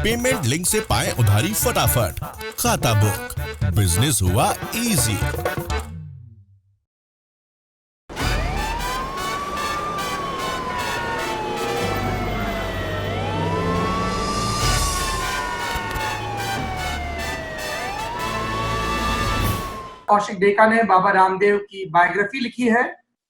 Payment link से पाएं उधारी फटाफट। खाता बुक, बिजनेस हुआ इजी। कौशिक डेका ने बाबा रामदेव की बायोग्राफी लिखी है,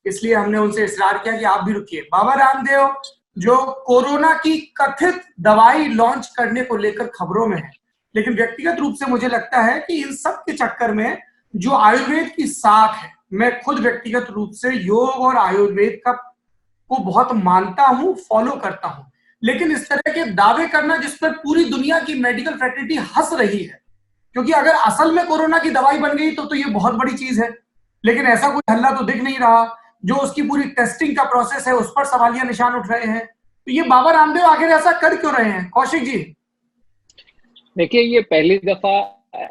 इसलिए हमने उनसे इसरार किया कि आप भी रुकिए। बाबा रामदेव जो कोरोना की कथित दवाई लॉन्च करने को लेकर खबरों में है, लेकिन व्यक्तिगत रूप से मुझे लगता है कि इन सब के चक्कर में जो आयुर्वेद की साख है, मैं खुद व्यक्तिगत रूप से योग और आयुर्वेद का को बहुत मानता हूं, फॉलो करता हूं, लेकिन इस तरह के दावे करना जिस पर पूरी दुनिया की मेडिकल फ्रेटर्निटी हंस रही है, क्योंकि अगर असल में कोरोना की दवाई बन गई तो ये बहुत बड़ी चीज है, लेकिन ऐसा कोई हल्ला तो दिख नहीं रहा। जो उसकी पूरी टेस्टिंग का प्रोसेस है उस पर सवालिया निशान उठ रहे हैं। तो ये बाबा रामदेव आखिर ऐसा कर क्यों रहे हैं, कौशिक जी? देखिए, ये पहली दफा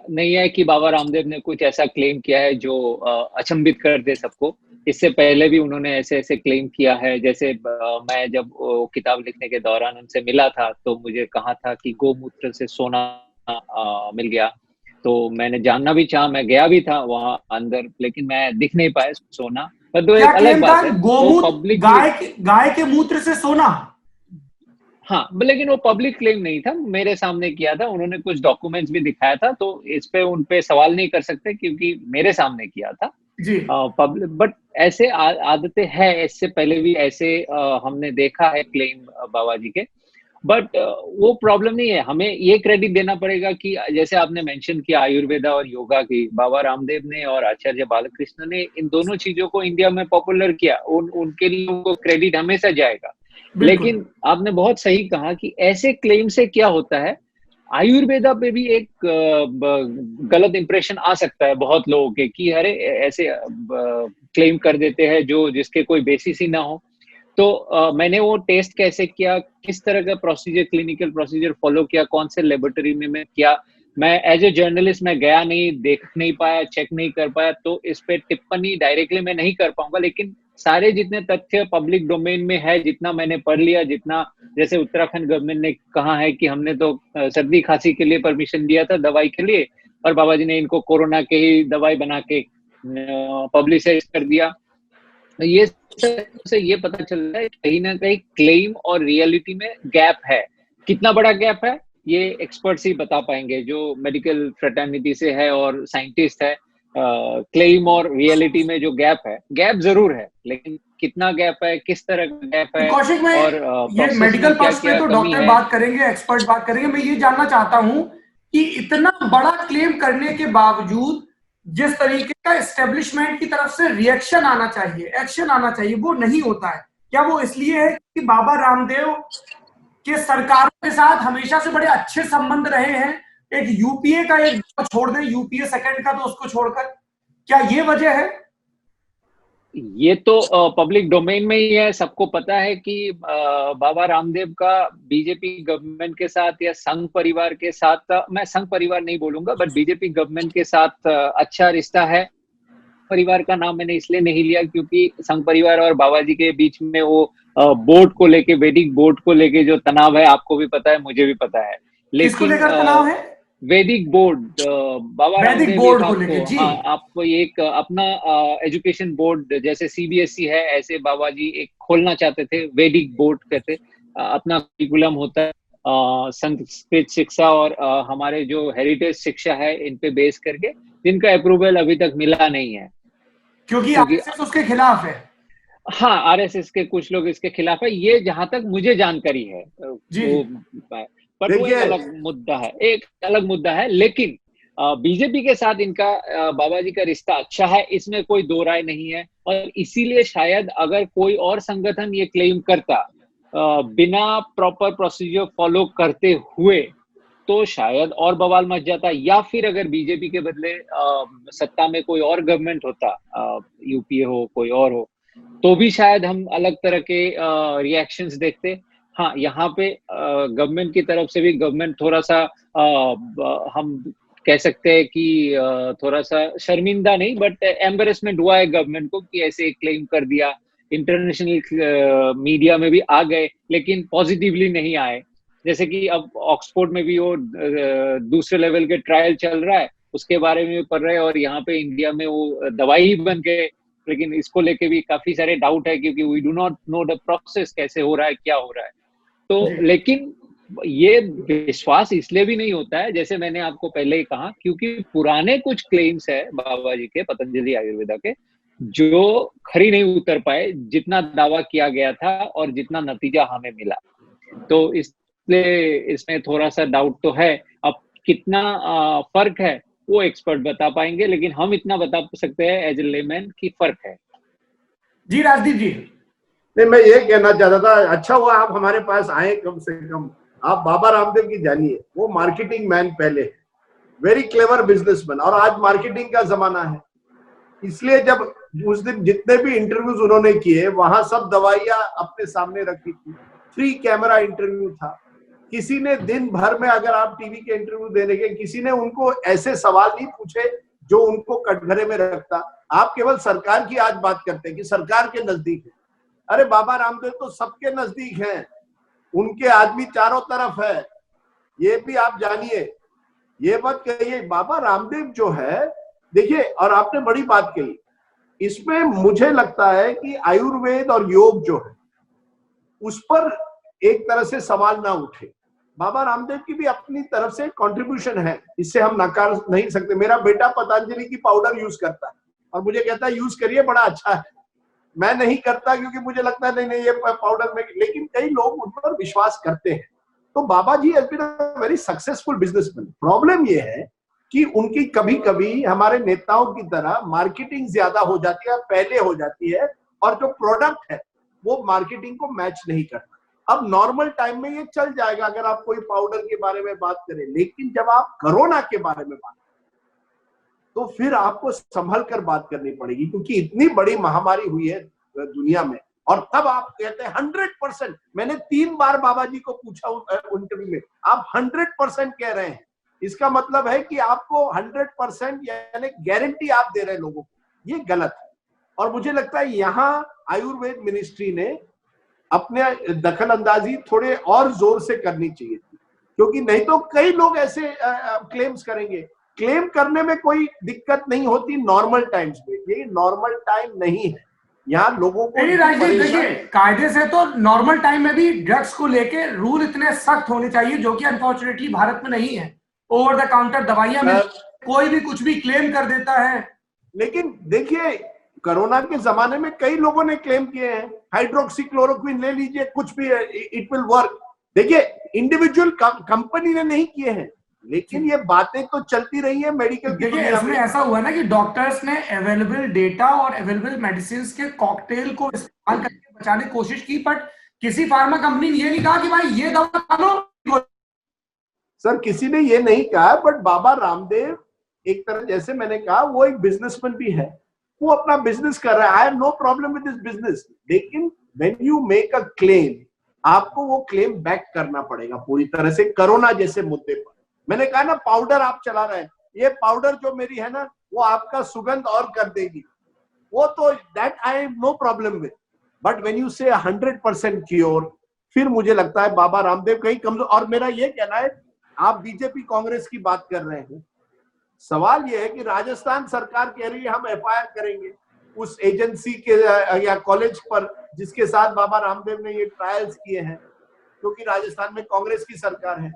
नहीं है कि बाबा रामदेव ने कुछ ऐसा क्लेम किया है जो अचंभित कर दे सबको। इससे पहले भी उन्होंने ऐसे ऐसे क्लेम किया है। जैसे मैं जब किताब लिखने के दौरान उनसे मिला था तो मुझे कहा था कि गोमूत्र से सोना मिल गया, तो मैंने जानना भी चाहा, मैं गया भी था वहां अंदर, लेकिन मैं दिख नहीं पाया सोना। पर तो एक अलग बात है, गोमूत्र गाय के मूत्र से सोना। हाँ, लेकिन वो पब्लिक क्लेम नहीं था, मेरे सामने किया था, उन्होंने कुछ डॉक्यूमेंट्स भी दिखाया था, तो इस पे उन पे सवाल नहीं कर सकते क्योंकि मेरे सामने किया था जी। पब्लिक। बट ऐसे आदतें हैं, इससे पहले भी ऐसे हमने देखा है क्लेम बाबा जी के। बट वो प्रॉब्लम नहीं है। हमें ये क्रेडिट देना पड़ेगा कि जैसे आपने मेंशन किया आयुर्वेदा और योगा की, बाबा रामदेव ने और आचार्य बालकृष्ण ने इन दोनों चीजों को इंडिया में पॉपुलर किया, उनके लिए उनको क्रेडिट हमेशा जाएगा। लेकिन आपने बहुत सही कहा कि ऐसे क्लेम से क्या होता है, आयुर्वेदा पे भी एक गलत इंप्रेशन आ सकता है बहुत लोगों के कि अरे ऐसे क्लेम कर देते हैं जो जिसके कोई बेसिस ही ना हो। तो मैंने वो टेस्ट कैसे किया, किस तरह का प्रोसीजर, क्लिनिकल प्रोसीजर फॉलो किया, कौन से लेबोरेटरी में मैं किया, मैं एज ए जर्नलिस्ट मैं गया नहीं, देख नहीं पाया, चेक नहीं कर पाया, तो इस पे टिप्पणी डायरेक्टली मैं नहीं कर पाऊंगा। लेकिन सारे जितने तथ्य पब्लिक डोमेन में है, जितना मैंने पढ़ लिया, जितना जैसे उत्तराखंड गवर्नमेंट ने कहा है कि हमने तो सर्दी खांसी के लिए परमिशन दिया था दवाई के लिए, और बाबा जी ने इनको कोरोना के ही दवाई बना के पब्लिसाइज कर दिया। ये से ये पता चल रहा है कहीं ना कहीं क्लेम और रियलिटी में गैप है। कितना बड़ा गैप है ये एक्सपर्ट्स ही बता पाएंगे, जो मेडिकल फ्रेटर्निटी से है और साइंटिस्ट है। क्लेम और रियलिटी में जो गैप है, गैप जरूर है, लेकिन कितना गैप है, किस तरह का गैप है, कौशिक में और ये मेडिकल पक्ष पे तो डॉक्टर बात करेंगे, एक्सपर्ट बात करेंगे। मैं ये जानना चाहता हूं कि इतना बड़ा क्लेम करने के बावजूद जिस तरीके का एस्टेब्लिशमेंट की तरफ से रिएक्शन आना चाहिए, एक्शन आना चाहिए, वो नहीं होता है। क्या वो इसलिए है कि बाबा रामदेव के सरकारों के साथ हमेशा से बड़े अच्छे संबंध रहे हैं? एक यूपीए का एक छोड़ दें, यूपीए सेकंड का, तो उसको छोड़कर, क्या ये वजह है? ये तो पब्लिक डोमेन में ही है, सबको पता है कि बाबा रामदेव का बीजेपी गवर्नमेंट के साथ या संघ परिवार के साथ, मैं संघ परिवार नहीं बोलूंगा, बट बीजेपी गवर्नमेंट के साथ अच्छा रिश्ता है। परिवार का नाम मैंने इसलिए नहीं लिया क्योंकि संघ परिवार और बाबा जी के बीच में वो बोर्ड को लेके, वैदिक बोर्ड को लेके जो तनाव है, आपको भी पता है, मुझे भी पता है। किसको लेकर तनाव है? वैदिक बोर्ड, बाबा रामदेव बोर्ड को लेके जी। आपको एक अपना एजुकेशन बोर्ड जैसे सीबीएसई है, ऐसे बाबा जी एक खोलना चाहते थे, वैदिक बोर्ड कहते, अपना करिकुलम होता है संस्कृत शिक्षा और हमारे जो हेरिटेज शिक्षा है, इन पे बेस करके, जिनका अप्रूवल अभी तक मिला नहीं है क्योंकि आरएसएस उसके खिलाफ है। हाँ, आरएसएस के कुछ लोग इसके खिलाफ है, ये जहां तक मुझे जानकारी है जी। पर वो एक अलग मुद्दा है, एक अलग मुद्दा है। लेकिन बीजेपी के साथ इनका बाबा जी का रिश्ता अच्छा है, इसमें कोई दो राय नहीं है। और इसीलिए शायद अगर कोई और संगठन ये क्लेम करता बिना प्रॉपर प्रोसीजर फॉलो करते हुए, तो शायद और बवाल मच जाता। या फिर अगर बीजेपी के बदले सत्ता में कोई और गवर्नमेंट होता, यूपीए हो, कोई और हो, तो भी शायद हम अलग तरह के रिएक्शंस देखते। हाँ, यहाँ पे गवर्नमेंट की तरफ से भी, गवर्नमेंट थोड़ा सा हम कह सकते हैं कि थोड़ा सा शर्मिंदा नहीं बट एम्बेरसमेंट हुआ है गवर्नमेंट को कि ऐसे क्लेम कर दिया। इंटरनेशनल मीडिया में भी आ गए लेकिन पॉजिटिवली नहीं आए। जैसे कि अब ऑक्सफोर्ड में भी वो दूसरे लेवल के ट्रायल चल रहा है, उसके बारे में पढ़ रहे हैं, और यहाँ पे इंडिया में वो दवाई ही बन गए। लेकिन इसको लेके भी काफी सारे डाउट है क्योंकि we do not know the process कैसे हो रहा है, क्या हो रहा है। तो लेकिन ये विश्वास इसलिए भी नहीं होता है, जैसे मैंने आपको पहले ही कहा, क्योंकि पुराने कुछ क्लेम्स है बाबा जी के, पतंजलि आयुर्वेदा के, जो खरी नहीं उतर पाए, जितना दावा किया गया था और जितना नतीजा हमें मिला। तो इसलिए इसमें थोड़ा सा डाउट तो है। अब कितना फर्क है वो एक्सपर्ट बता पाएंगे, लेकिन हम इतना बता सकते हैं एज ए लेमैन कि फर्क है। जी राजदीप जी। नहीं, मैं ये कहना चाहता था, अच्छा हुआ आप हमारे पास आए, कम से कम आप बाबा रामदेव की जानिए। वो मार्केटिंग मैन पहले, वेरी क्लेवर बिजनेसमैन, और आज मार्केटिंग का जमाना है। इसलिए जब उस दिन जितने भी इंटरव्यूज उन्होंने किए, वहां सब दवाइयां अपने सामने रखी थी, फ्री कैमरा इंटरव्यू था। किसी ने दिन भर में, अगर आप टीवी के इंटरव्यू देने के, किसी ने उनको ऐसे सवाल नहीं पूछे जो उनको कटघरे में रखता। आप केवल सरकार की आज बात करते हैं कि सरकार के नजदीक है। अरे बाबा रामदेव तो सबके नजदीक हैं, उनके आदमी चारों तरफ है, ये भी आप जानिए। ये मत कहिए बाबा रामदेव जो है, देखिए, और आपने बड़ी बात कही, इसमें मुझे लगता है कि आयुर्वेद और योग जो है उस पर एक तरह से सवाल ना उठे। बाबा रामदेव की भी अपनी तरफ से कंट्रीब्यूशन है, इससे हम नकार नहीं सकते। मेरा बेटा पतंजलि की पाउडर यूज करता है और मुझे कहता है यूज करिए, बड़ा अच्छा है। मैं नहीं करता क्योंकि मुझे लगता है नहीं ये पाउडर में, लेकिन कई लोग उन पर विश्वास करते हैं। तो बाबा जी has been a very successful businessman. Problem ये है कि उनकी कभी कभी हमारे नेताओं की तरह मार्केटिंग ज्यादा हो जाती है, पहले हो जाती है, और जो प्रोडक्ट है वो मार्केटिंग को मैच नहीं करता। अब नॉर्मल टाइम में ये चल जाएगा अगर आप कोई पाउडर के बारे में बात करें, लेकिन जब आप कोरोना के बारे में बात तो फिर आपको संभल कर बात करनी पड़ेगी, क्योंकि इतनी बड़ी महामारी हुई है दुनिया में। और तब आप कहते हैं 100%, मैंने 3 बार बाबा जी को पूछा इंटरव्यू में, आप 100% कह रहे हैं, इसका मतलब है कि आपको 100% यानी गारंटी आप दे रहे हैं लोगों को, ये गलत है। और मुझे लगता है यहाँ आयुर्वेद मिनिस्ट्री ने अपने दखल अंदाजी थोड़े और जोर से करनी चाहिए थी, क्योंकि नहीं तो कई लोग ऐसे क्लेम्स करेंगे। क्लेम करने में कोई दिक्कत नहीं होती नॉर्मल टाइम्स में, ये नॉर्मल टाइम नहीं है। यहाँ लोगों को देखिए, कायदे से तो नॉर्मल टाइम में भी ड्रग्स को लेके रूल इतने सख्त होने चाहिए, जो कि अनफॉर्चुनेटली भारत में नहीं है। ओवर द काउंटर दवाइयां में कोई भी कुछ भी क्लेम कर देता है। लेकिन देखिए, कोरोना के जमाने में कई लोगों ने क्लेम किए हैं, हाइड्रोक्सीक्लोरोक्विन ले लीजिए, कुछ भी इट विल वर्क। देखिए, इंडिविजुअल कंपनी ने नहीं किए हैं, लेकिन ये बातें तो चलती रही है मेडिकल की। देखिए, इसमें ऐसा हुआ ना कि डॉक्टर्स ने अवेलेबल डेटा और अवेलेबल मेडिसिन के कॉकटेल को इस्तेमाल करके बचाने की कोशिश की, बट किसी फार्मा कंपनी ने ये नहीं कहा कि भाई ये दवा खा लो। सर, किसी ने ये नहीं कहा, बट बाबा रामदेव एक तरह, जैसे मैंने कहा, वो एक बिजनेसमैन भी है, वो अपना बिजनेस कर रहा है। I have no problem with this business, लेकिन when you make a claim, आपको वो क्लेम बैक करना पड़ेगा पूरी तरह से। कोरोना जैसे मुद्दे पर मैंने कहा ना, पाउडर आप चला रहे हैं, ये पाउडर जो मेरी है ना, वो आपका सुगंध और कर देगी, वो तो that I have no problem with. But when you say 100% cure, फिर मुझे लगता है बाबा रामदेव कहीं कमजोर। और मेरा ये कहना है, आप बीजेपी कांग्रेस की बात कर रहे हैं, सवाल यह है कि राजस्थान सरकार कह रही है हम एफआईआर करेंगे उस एजेंसी के या कॉलेज पर जिसके साथ बाबा रामदेव ने ये ट्रायल्स किए हैं, क्योंकि राजस्थान में कांग्रेस की सरकार है।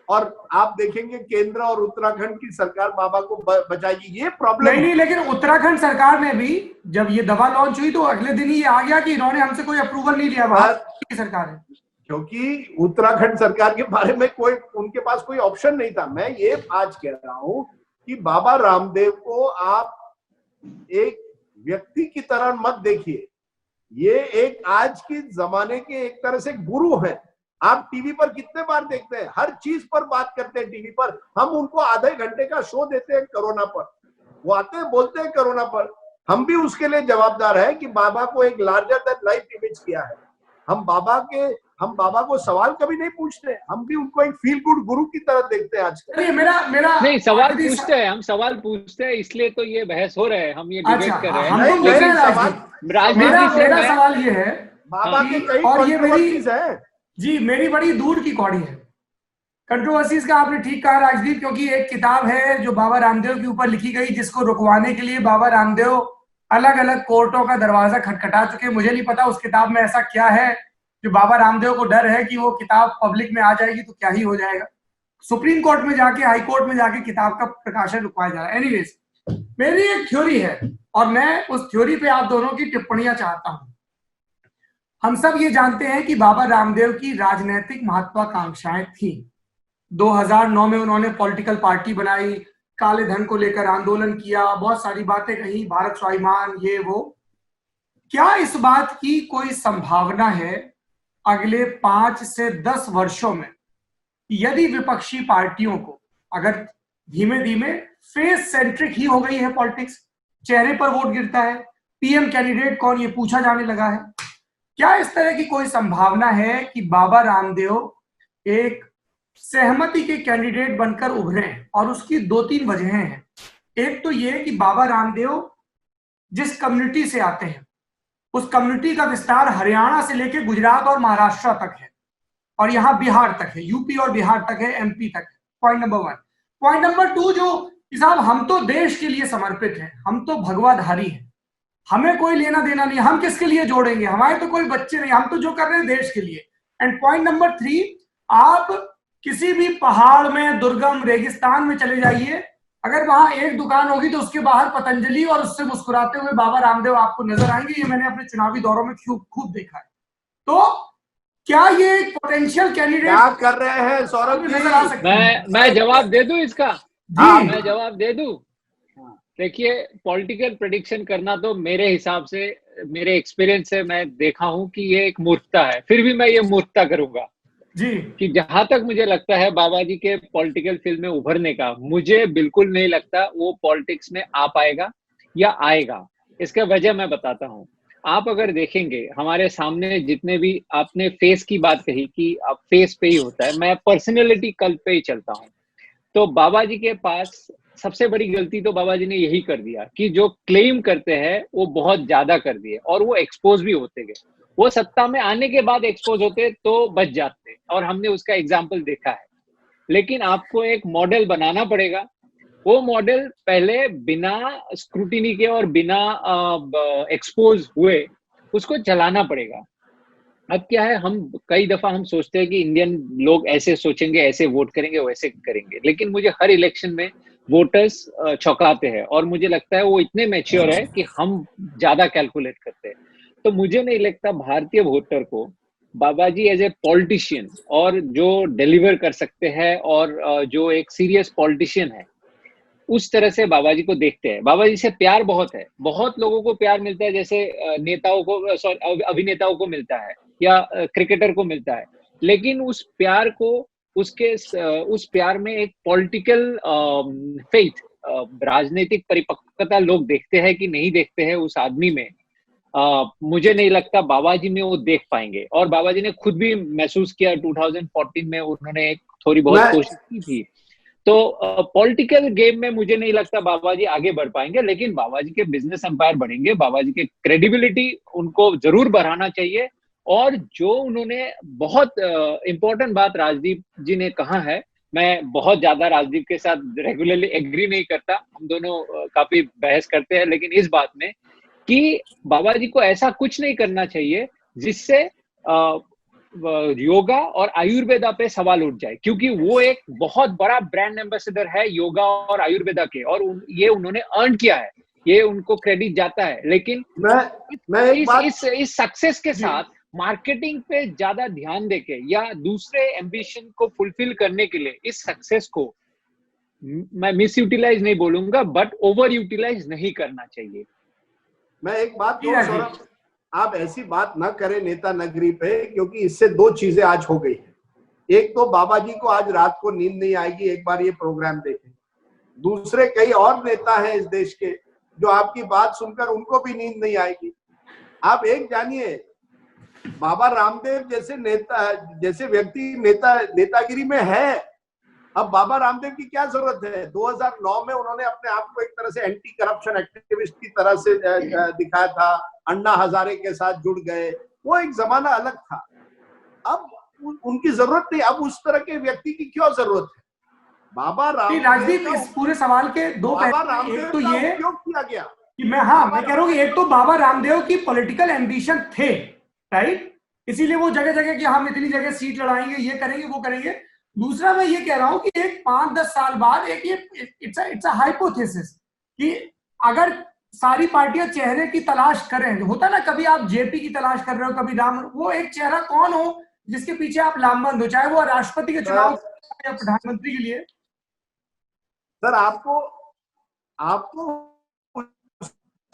और आप देखेंगे केंद्र और उत्तराखंड की सरकार बाबा को बचाएगी। ये प्रॉब्लम नहीं, लेकिन उत्तराखंड सरकार में भी जब ये दवा लॉन्च हुई तो अगले दिन ही आ गया कि इन्होंने हमसे कोई अप्रूवल नहीं लिया। भारत की सरकार है, क्योंकि उत्तराखंड सरकार के बारे में कोई, उनके पास कोई ऑप्शन नहीं था। मैं ये आज कह रहा हूं कि बाबा रामदेव को आप एक व्यक्ति की तरह मत देखिए, ये एक आज के जमाने के एक तरह से गुरु हैं। आप टीवी पर कितने बार देखते हैं, हर चीज पर बात करते हैं टीवी पर। हम उनको आधे घंटे का शो देते हैं कोरोना पर, वो आते हैं बोलते हैं कोरोना पर। हम भी उसके लिए जवाबदार है कि बाबा को एक लार्जर देन लाइफ इमेज किया है। हम बाबा के हम बाबा को सवाल कभी नहीं पूछते, हम भी उनको एक फील गुड गुरु की तरह देखते हैं आजकल। चलिए मेरा नहीं, सवाल पूछते हैं, हम सवाल पूछते हैं, इसलिए तो ये बहस हो रहा है, हम ये डिबेट अच्छा, कर रहे हैं। हम तो लेकिन राजनीति से मेरा सवाल ये है बाबा के कई और ये कंट्रोवर्सीज है जी, मेरी बड़ी दूर की कौड़ी है कंट्रोवर्सीज का। आपने ठीक कहा राजदीप, क्योंकि एक किताब है जो बाबा रामदेव के ऊपर लिखी गई, जिसको रुकवाने के लिए बाबा रामदेव अलग अलग कोर्टों का दरवाजा खटखटा चुके। मुझे नहीं पता उस किताब में ऐसा क्या है जो बाबा रामदेव को डर है कि वो किताब पब्लिक में आ जाएगी तो क्या ही हो जाएगा। सुप्रीम कोर्ट में जाके, हाई कोर्ट में जाके किताब का प्रकाशन रुकवाया जा रहा है। एनीवेज, मेरी एक थ्योरी है और मैं उस थ्योरी पे आप दोनों की टिप्पणियां चाहता हूं। हम सब ये जानते हैं कि बाबा रामदेव की राजनीतिक महत्वाकांक्षाएं थी। 2009 में उन्होंने पॉलिटिकल पार्टी बनाई, काले धन को लेकर आंदोलन किया, बहुत सारी बातें कही, भारत स्वाभिमान, ये वो। क्या इस बात की कोई संभावना है अगले 5 से 10 वर्षों में, यदि विपक्षी पार्टियों को, अगर धीमे धीमे फेस सेंट्रिक ही हो गई है पॉलिटिक्स, चेहरे पर वोट गिरता है, पीएम कैंडिडेट कौन ये पूछा जाने लगा है, क्या इस तरह की कोई संभावना है कि बाबा रामदेव एक सहमति के कैंडिडेट बनकर उभरे? और उसकी 2-3 वजहें हैं। एक तो ये कि बाबा रामदेव जिस कम्युनिटी से आते हैं उस कम्युनिटी का विस्तार हरियाणा से लेकर गुजरात और महाराष्ट्र तक है, और यहां बिहार तक है, यूपी और बिहार तक है, एमपी तक है। Point number 1। पॉइंट नंबर 2, जो साहब हम तो देश के लिए समर्पित हैं, हम तो भगवाधारी हैं, हमें कोई लेना देना नहीं, हम किसके लिए जोड़ेंगे, हमारे तो कोई बच्चे नहीं, हम तो जो कर रहे हैं देश के लिए। एंड पॉइंट नंबर 3, आप किसी भी पहाड़ में, दुर्गम रेगिस्तान में चले जाइए, अगर वहां एक दुकान होगी तो उसके बाहर पतंजलि और उससे मुस्कुराते हुए बाबा रामदेव आपको नजर आएंगे। ये मैंने अपने चुनावी दौरों में खूब देखा है। तो क्या ये पोटेंशियल कैंडिडेट क्या कर रहे हैं सौरभ जी? नजर आ सकते हैं? मैं जवाब दे दूं इसका? जी, मैं जवाब दे दूं। देखिए, पॉलिटिकल प्रेडिक्शन करना तो मेरे हिसाब से, मेरे एक्सपीरियंस से मैं देखा हूं कि ये एक मूर्खता है। फिर भी मैं ये मूर्खता करूंगा जी, कि जहां तक मुझे लगता है बाबा जी के पॉलिटिकल फील्ड में उभरने का, मुझे बिल्कुल नहीं लगता वो पॉलिटिक्स में आ पाएगा या आएगा। इसका वजह मैं बताता हूँ। आप अगर देखेंगे हमारे सामने जितने भी, आपने फेस की बात कही कि अब फेस पे ही होता है, मैं पर्सनैलिटी कल्ट पे ही चलता हूँ। तो बाबा जी के पास सबसे बड़ी गलती तो बाबा जी ने यही कर दिया कि जो क्लेम करते हैं वो बहुत ज्यादा कर दिए, और वो एक्सपोज भी होते गए। वो सत्ता में आने के बाद एक्सपोज होते तो बच जाते, और हमने उसका एग्जाम्पल देखा है। लेकिन आपको एक मॉडल बनाना पड़ेगा। वो मॉडल पहले बिना स्क्रूटिनी के और बिना एक्सपोज हुए उसको चलाना पड़ेगा। अब क्या है, हम कई दफा हम सोचते हैं कि इंडियन लोग ऐसे सोचेंगे, ऐसे वोट करेंगे, वैसे करेंगे, लेकिन मुझे हर इलेक्शन में वोटर्स चौंकाते हैं, और मुझे लगता है वो इतने मैच्योर है कि हम ज्यादा कैलकुलेट करते हैं। तो मुझे नहीं लगता भारतीय वोटर को बाबा जी एज ए पॉलिटिशियन, और जो डिलीवर कर सकते हैं, और जो एक सीरियस पॉलिटिशियन है, उस तरह से बाबा जी को देखते हैं। बाबा जी से प्यार बहुत है, बहुत लोगों को प्यार मिलता है, जैसे नेताओं को, सॉरी, अभिनेताओं को मिलता है या क्रिकेटर को मिलता है। लेकिन उस प्यार को, उस प्यार में एक पॉलिटिकल फेथ, राजनीतिक परिपक्वता लोग देखते हैं कि नहीं देखते हैं उस आदमी में। मुझे नहीं लगता बाबा जी में वो देख पाएंगे। और बाबा जी ने खुद भी महसूस किया 2014 में, उन्होंने एक थोड़ी बहुत कोशिश की थी। तो पॉलिटिकल गेम में मुझे नहीं लगता बाबा जी आगे बढ़ पाएंगे, लेकिन बाबा जी के बिजनेस एम्पायर बढ़ेंगे, बाबा जी के क्रेडिबिलिटी उनको जरूर बढ़ाना चाहिए। और जो उन्होंने बहुत इंपॉर्टेंट बात राजदीप जी ने कहा है, मैं बहुत ज्यादा राजदीप के साथ रेगुलरली एग्री नहीं करता, हम दोनों काफी बहस करते हैं, लेकिन इस बात में कि बाबा जी को ऐसा कुछ नहीं करना चाहिए जिससे योगा और आयुर्वेदा पे सवाल उठ जाए, क्योंकि वो एक बहुत बड़ा ब्रांड एम्बेसडर है योगा और आयुर्वेदा के, और ये उन्होंने अर्न किया है, ये उनको क्रेडिट जाता है। लेकिन मैं एक बात, इस सक्सेस के साथ मार्केटिंग पे ज्यादा ध्यान देके या दूसरे एम्बिशन को फुलफिल करने के लिए इस सक्सेस को मैं मिस यूटिलाइज नहीं बोलूंगा, बट ओवर यूटिलाइज नहीं करना चाहिए। मैं एक बात कहूं सौरभ, आप ऐसी बात ना करें नेता नगरी पे, क्योंकि इससे 2 चीजें आज हो गई है। एक तो बाबा जी को आज रात को नींद नहीं आएगी एक बार ये प्रोग्राम देखें। दूसरे कई और नेता हैं इस देश के जो आपकी बात सुनकर उनको भी नींद नहीं आएगी। आप एक जानिए, बाबा रामदेव जैसे नेता, जैसे व्यक्ति नेतागिरी में है। अब बाबा रामदेव की क्या जरूरत है? 2009 में उन्होंने अपने आप को एक तरह से एंटी करप्शन एक्टिविस्ट की तरह से दिखाया था, अन्ना हजारे के साथ जुड़ गए, वो एक जमाना अलग था। अब उनकी जरूरत नहीं, अब उस तरह के व्यक्ति की क्यों जरूरत है? बाबा रामदेव, राजदीप, इस पूरे सवाल के दो बाबा पहलू, रामदेव एक तो का ये उपयोग किया गया कि मैं कह रहा हूँ कि एक तो बाबा रामदेव की पॉलिटिकल एम्बिशन थे, राइट, इसीलिए वो जगह जगह कि हम इतनी जगह सीट लड़ाएंगे, ये करेंगे, वो करेंगे। दूसरा मैं ये कह रहा हूं कि एक 5-10 साल बाद एक ये इट्स अ हाइपोथेसिस कि अगर सारी पार्टियां चेहरे की तलाश करें, होता ना, कभी आप जेपी की तलाश कर रहे हो, कभी राम, वो एक चेहरा कौन हो जिसके पीछे आप लामबंद हो, चाहे वो राष्ट्रपति के चुनाव या प्रधानमंत्री के लिए। सर आपको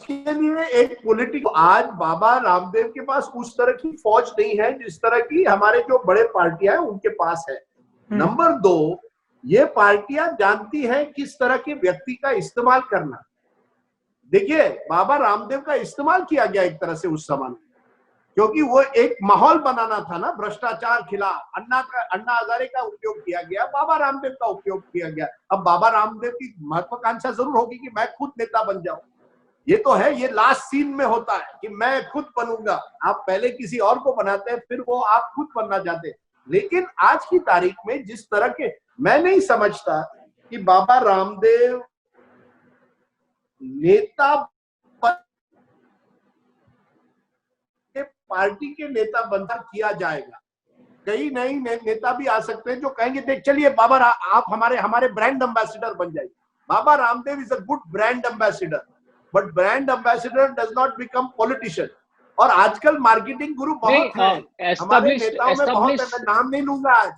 के लिए एक पॉलिटिक, आज बाबा रामदेव के पास उस तरह की फौज नहीं है जिस तरह की हमारे जो बड़े पार्टियां हैं उनके पास है। नंबर 2, ये पार्टियां जानती हैं किस तरह के व्यक्ति का इस्तेमाल करना। देखिए, बाबा रामदेव का इस्तेमाल किया गया एक तरह से उस समय, क्योंकि वो एक माहौल बनाना था ना भ्रष्टाचार खिलाफ। अन्ना हजारे का उपयोग किया गया, बाबा रामदेव का उपयोग किया गया। अब बाबा रामदेव की महत्वाकांक्षा जरूर होगी कि मैं खुद नेता बन जाऊं, ये तो है, ये लास्ट सीन में होता है कि मैं खुद बनूंगा। आप पहले किसी और को बनाते हैं, फिर वो आप खुद बनना चाहते हैं। लेकिन आज की तारीख में जिस तरह के, मैं नहीं समझता कि बाबा रामदेव नेता पार्टी के नेता बनता किया जाएगा। कई नई नेता भी आ सकते हैं जो कहेंगे देख चलिए बाबा आप हमारे ब्रांड एम्बेसडर बन जाइए। Baba Ramdev is a good brand ambassador, but brand ambassador does not become politician. और आजकल मार्केटिंग गुरु बहुत हैं, हमारे नेताओं में बहुत है। मैं नाम नहीं लूंगा आज,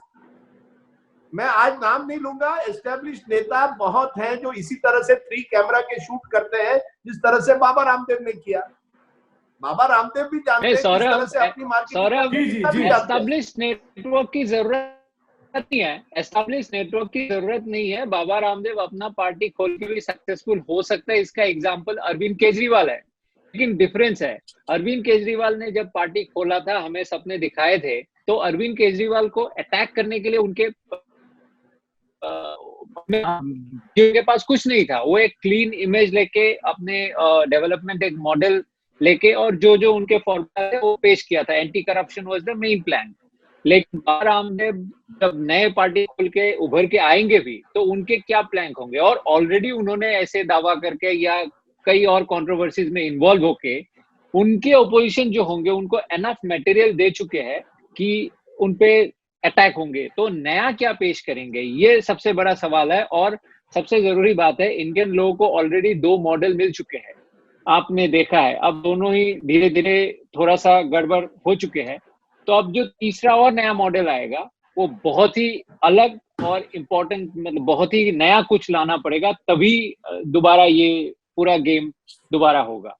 मैं आज नाम नहीं लूंगा। एस्टेब्लिश्ड नेता बहुत हैं जो इसी तरह से 3 कैमरा के शूट करते हैं जिस तरह से बाबा रामदेव ने किया। बाबा रामदेव भी जानते हैं किस तरह से अपनी मार्केटिंग। एस्टेब्लिश्ड नेटवर्क की जरूरत नहीं है, एस्टेब्लिश्ड नेटवर्क की जरूरत नहीं है। बाबा रामदेव अपना पार्टी खोल के भी सक्सेसफुल हो सकता है। इसका एग्जांपल अरविंद केजरीवाल है। लेकिन डिफरेंस है, अरविंद केजरीवाल ने जब पार्टी खोला था, हमें सपने दिखाए थे, तो अरविंद केजरीवाल को अटैक करने के लिए उनके पास कुछ नहीं था। वो एक क्लीन इमेज लेके, अपने डेवलपमेंट एक मॉडल लेके, और जो उनके फॉर्मूला थे वो पेश किया था। Anti corruption was the main plan. लेकिन बाबा रामदेव जब नए पार्टी खोल के उभर के आएंगे भी, तो उनके क्या प्लान होंगे? और ऑलरेडी उन्होंने ऐसे दावा करके या कई और कंट्रोवर्सीज में इन्वॉल्व होके उनके ओपोजिशन जो होंगे उनको एनफ मटेरियल दे चुके हैं कि उनपे अटैक होंगे। तो नया क्या पेश करेंगे, ये सबसे बड़ा सवाल है। और सबसे जरूरी बात है, इंडियन लोगों को ऑलरेडी 2 मॉडल मिल चुके हैं, आपने देखा है। अब दोनों ही धीरे धीरे थोड़ा सा गड़बड़ हो चुके हैं। तो अब जो तीसरा और नया मॉडल आएगा वो बहुत ही अलग और इम्पोर्टेंट, मतलब बहुत ही नया कुछ लाना पड़ेगा, तभी दोबारा ये पूरा गेम दोबारा होगा।